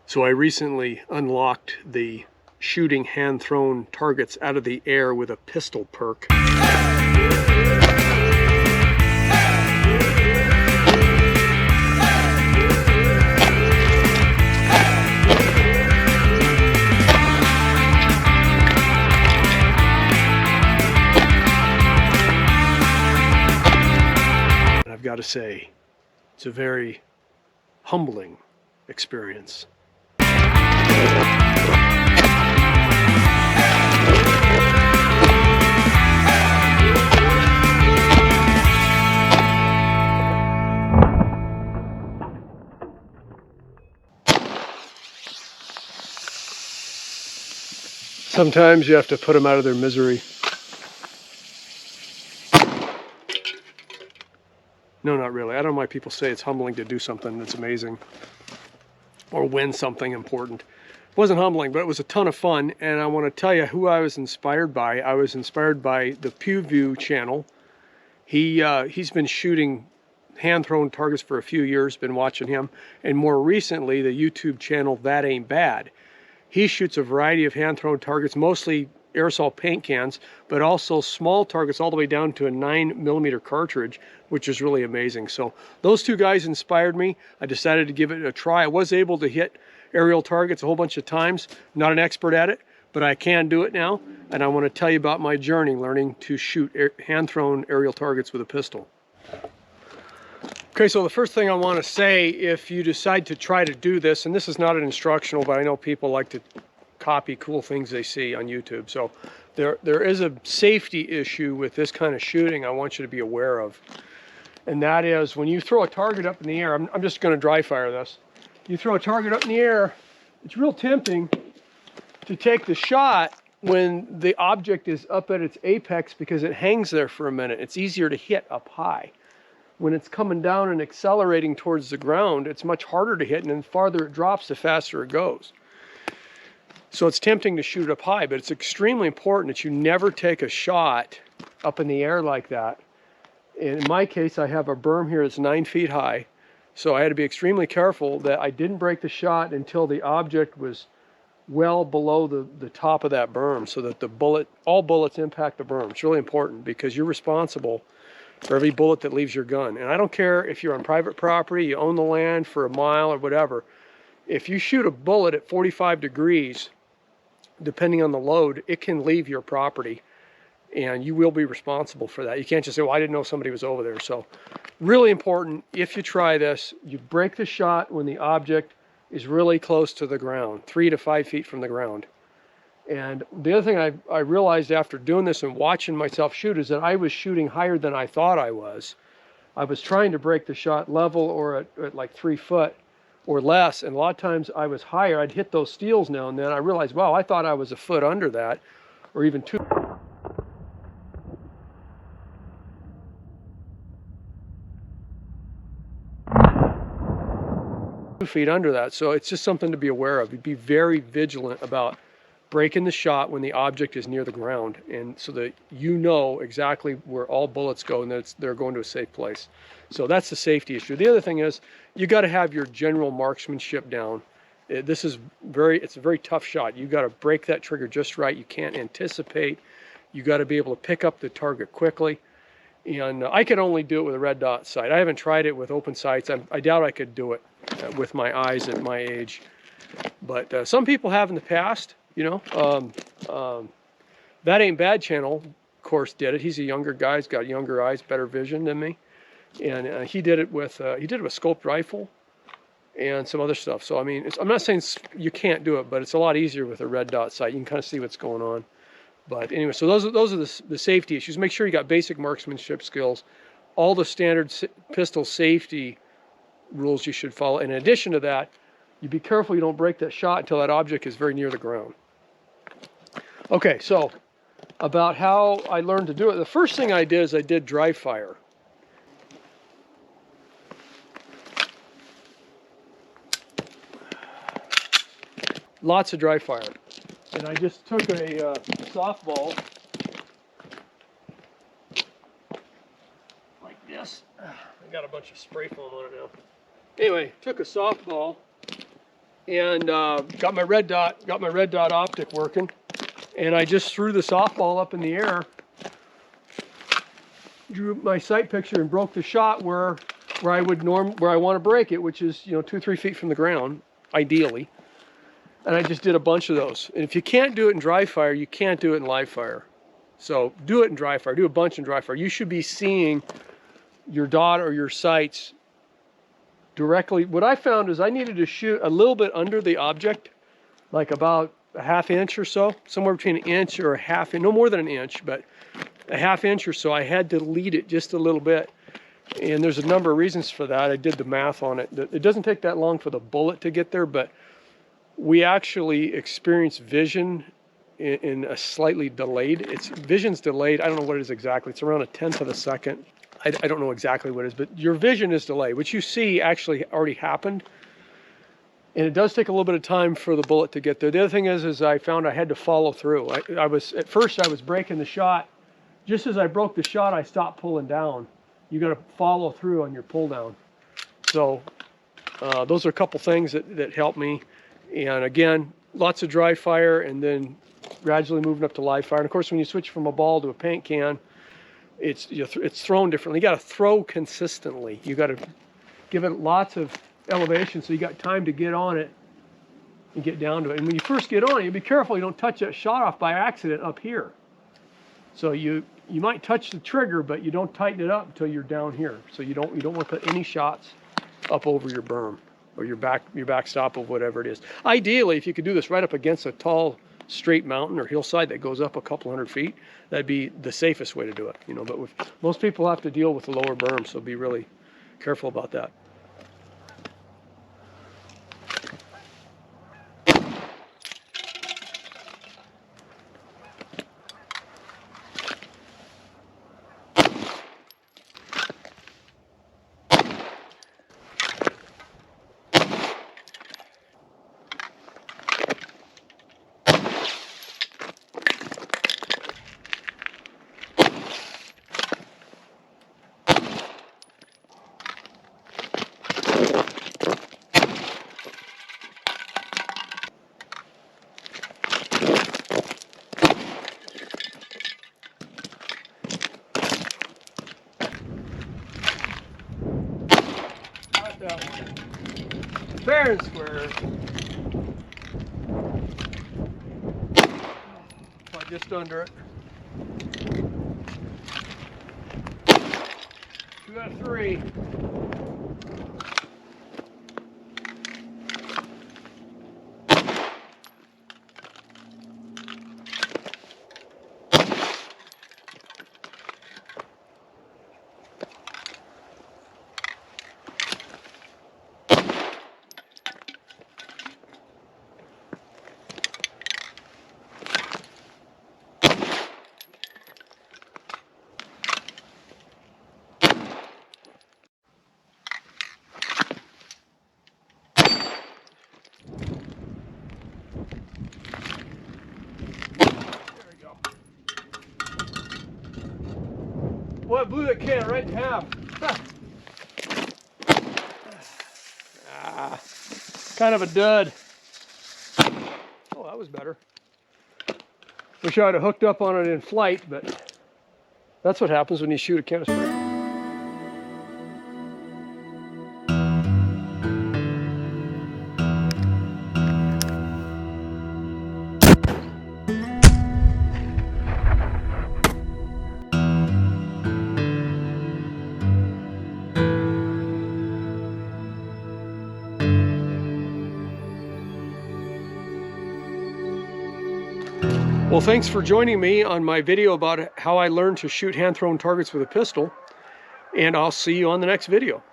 So I recently unlocked the shooting hand-thrown targets out of the air with a pistol perk. And I've got to say, it's a very humbling experience. Sometimes you have to put them out of their misery. No, not really. I don't know why people say it's humbling to do something that's amazing or win something important. It wasn't humbling, but it was a ton of fun, and I want to tell you who I was inspired by. I was inspired by the PewView channel. He's been shooting hand-thrown targets for a few years, been watching him, and more recently the YouTube channel That Ain't Bad. He shoots a variety of hand-thrown targets, mostly aerosol paint cans, but also small targets all the way down to a 9mm cartridge, which is really amazing. So those two guys inspired me. I decided to give it a try. I was able to hit aerial targets a whole bunch of times. Not an expert at it, but I can do it now. And I want to tell you about my journey learning to shoot hand-thrown aerial targets with a pistol. Okay, so the first thing I want to say, if you decide to try to do this, and this is not an instructional, but I know people like to copy cool things they see on YouTube. So there is a safety issue with this kind of shooting I want you to be aware of. And that is when you throw a target up in the air, I'm just going to dry fire this. You throw a target up in the air, it's real tempting to take the shot when the object is up at its apex because it hangs there for a minute. It's easier to hit up high. When it's coming down and accelerating towards the ground, it's much harder to hit, and the farther it drops, the faster it goes. So it's tempting to shoot up high, but it's extremely important that you never take a shot up in the air like that. And in my case, I have a berm here that's 9 feet high, so I had to be extremely careful that I didn't break the shot until the object was well below the top of that berm, so that all bullets impact the berm. It's really important because you're responsible for every bullet that leaves your gun. And I don't care if you're on private property, you own the land for a mile or whatever. If you shoot a bullet at 45 degrees, depending on the load, it can leave your property and you will be responsible for that. You can't just say, well, I didn't know somebody was over there. So really important, if you try this, you break the shot when the object is really close to the ground, 3 to 5 feet from the ground. And the other thing I realized after doing this and watching myself shoot is that I was shooting higher than I thought I was. I was trying to break the shot level or at like 3 foot or less, and a lot of times I was higher. I'd hit those steels now and then. I realized, wow, I thought I was a foot under that, or even 2 feet under that. So it's just something to be aware of. You'd be very vigilant about breaking the shot when the object is near the ground, and so that you know exactly where all bullets go and that they're going to a safe place. So that's the safety issue. The other thing is you got to have your general marksmanship down. It's a very tough shot. You got to break that trigger just right. You can't anticipate. You got to be able to pick up the target quickly. And I could only do it with a red dot sight. I haven't tried it with open sights. I doubt I could do it with my eyes at my age. But some people have in the past. You know, That Ain't Bad channel, of course, did it. He's a younger guy. He's got younger eyes, better vision than me, and he did it with scoped rifle and some other stuff. So I mean, I'm not saying you can't do it, but it's a lot easier with a red dot sight. You can kind of see what's going on. But anyway, so those are the safety issues. Make sure you got basic marksmanship skills, all the standard pistol safety rules you should follow. And in addition to that, you be careful you don't break that shot until that object is very near the ground. Okay, so about how I learned to do it. The first thing I did is I did dry fire. Lots of dry fire. And I just took a softball like this. I got a bunch of spray foam on it now. Anyway, took a softball and got my red dot optic working, and I just threw the softball up in the air, drew my sight picture, and broke the shot where I want to break it, which is 2-3 feet from the ground, ideally. And I just did a bunch of those. And if you can't do it in dry fire, you can't do it in live fire. So do it in dry fire. Do a bunch in dry fire. You should be seeing your dot or your sights directly. What I found is I needed to shoot a little bit under the object, like about a ½ inch or so, somewhere between an inch or a half inch, no more than an inch, but a ½ inch or so. I had to lead it just a little bit. And there's a number of reasons for that. I did the math on it. It doesn't take that long for the bullet to get there, but we actually experience vision in a slightly delayed. Vision's delayed. I don't know what it is exactly. It's around 1/10 of a second. I don't know exactly what it is, but your vision is delayed. What you see actually already happened. And it does take a little bit of time for the bullet to get there. The other thing is I found I had to follow through. At first I was breaking the shot. Just as I broke the shot, I stopped pulling down. You got to follow through on your pull down. So those are a couple things that helped me. And again, lots of dry fire, and then gradually moving up to live fire. And of course, when you switch from a ball to a paint can, it's thrown differently. You got to throw consistently. You got to give it lots of elevation, so you got time to get on it and get down to it. And when you first get on it, you be careful you don't touch that shot off by accident up here. So you might touch the trigger, but you don't tighten it up until you're down here. So you don't want to put any shots up over your berm or your backstop of whatever it is. Ideally, if you could do this right up against a tall, straight mountain or hillside that goes up a couple hundred feet, that'd be the safest way to do it. But most people have to deal with the lower berm, so be really careful about that. That one. Fair and square. Just under it. 2 out of 3. Well, I blew that can right in half. Kind of a dud. Oh, that was better. Wish I would have hooked up on it in flight, but that's what happens when you shoot a can of spray. Well, thanks for joining me on my video about how I learned to shoot hand-thrown targets with a pistol, and I'll see you on the next video.